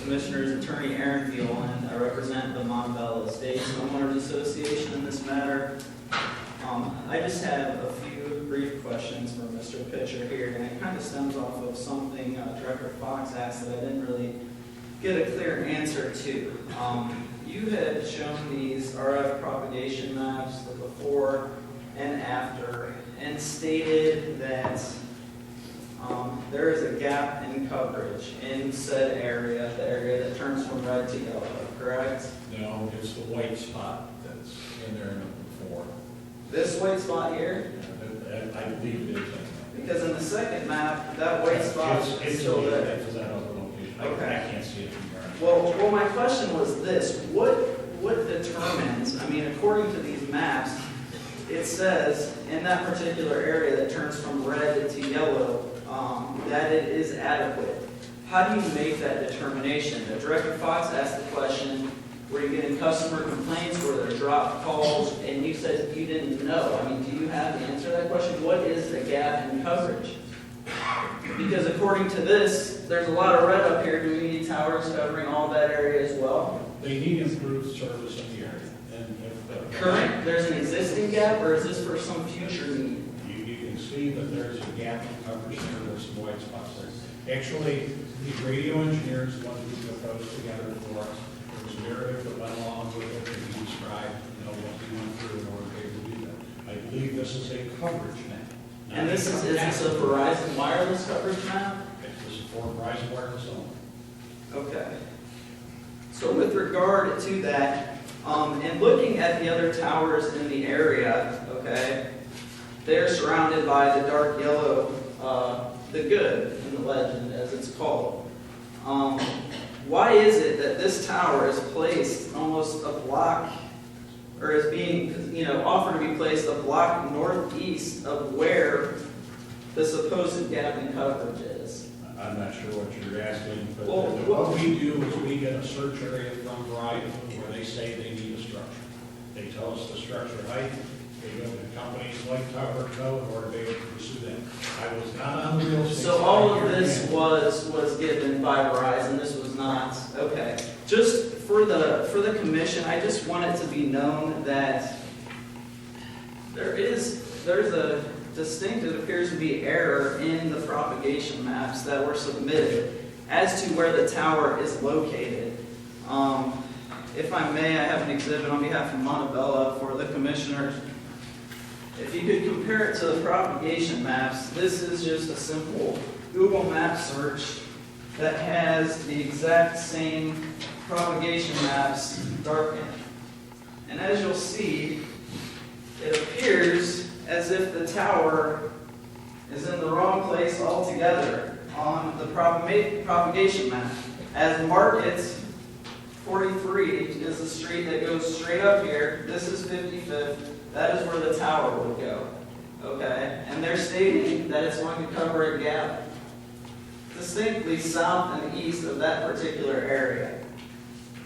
Commissioner's Attorney Aaron Phelan. I represent the Montebello Estates Homeowners Association in this matter. I just have a few brief questions for Mr. Pitcher here, and it kind of stems off of something Director Fox asked that I didn't really get a clear answer to. You had shown these RF propagation maps, the before and after, and stated that there is a gap in coverage in said area, the area that turns from red to yellow, correct? No, it's the white spot that's in there in the before. This white spot here? I believe it is. Because in the second map, that white spot is still there. It's that other location. Okay. I can't see it from here. Well, my question was this: what determines? I mean, according to these maps, it says in that particular area that turns from red to yellow that it is adequate. How do you make that determination? Director Fox asked the question: were you getting customer complaints? Were there dropped calls? And you said you didn't know. I mean, do you have the answer to that question? What is the gap in coverage? Because according to this, there's a lot of red up here. Do we need towers covering all that area as well? They need improved service in the area. And if Current, there's an existing gap, or is this for some future need? you can see that there's a gap in coverage there. There's some white spots there. Actually, the radio engineers, the ones who put those together for us, there was a narrative that went along with it, and he described, what he went through in order to be able to do that. I believe this is a coverage map. And is this a Verizon wireless coverage map? This is for Verizon Wireless only. Okay. So with regard to that, and looking at the other towers in the area, okay, they're surrounded by the dark yellow, the good in the legend, as it's called. Why is it that this tower is placed almost a block, or is being, offered to be placed a block northeast of where the supposed gap in coverage is? I'm not sure what you're asking, but Well, what we do is we get a search area from Verizon where they say they need a structure. They tell us the structure height. They go to companies like Tower Co. in order to be able to pursue that. I was not on the real estate. So all of this was given by Verizon. This was not okay. Just for the commission, I just want it to be known that there's a distinct, it appears to be error in the propagation maps that were submitted as to where the tower is located. If I may, I have an exhibit on behalf of Montebello for the commissioners. If you could compare it to the propagation maps, this is just a simple Google map search that has the exact same propagation maps darkened. And as you'll see, it appears as if the tower is in the wrong place altogether on the propagation map. As Market 43 is the street that goes straight up here, this is 55th, that is where the tower would go. Okay? And they're stating that it's going to cover a gap distinctly south and east of that particular area.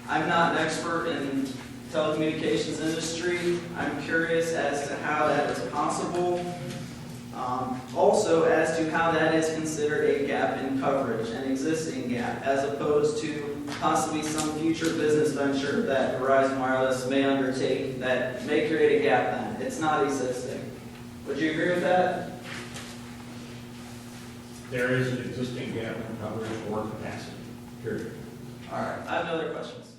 I'm not an expert in telecommunications industry. I'm curious as to how that is possible. Also as to how that is considered a gap in coverage, an existing gap, as opposed to possibly some future business venture that Verizon Wireless may undertake that may create a gap then. It's not existing. Would you agree with that? There is an existing gap in coverage or capacity, period. All right. I have no other questions.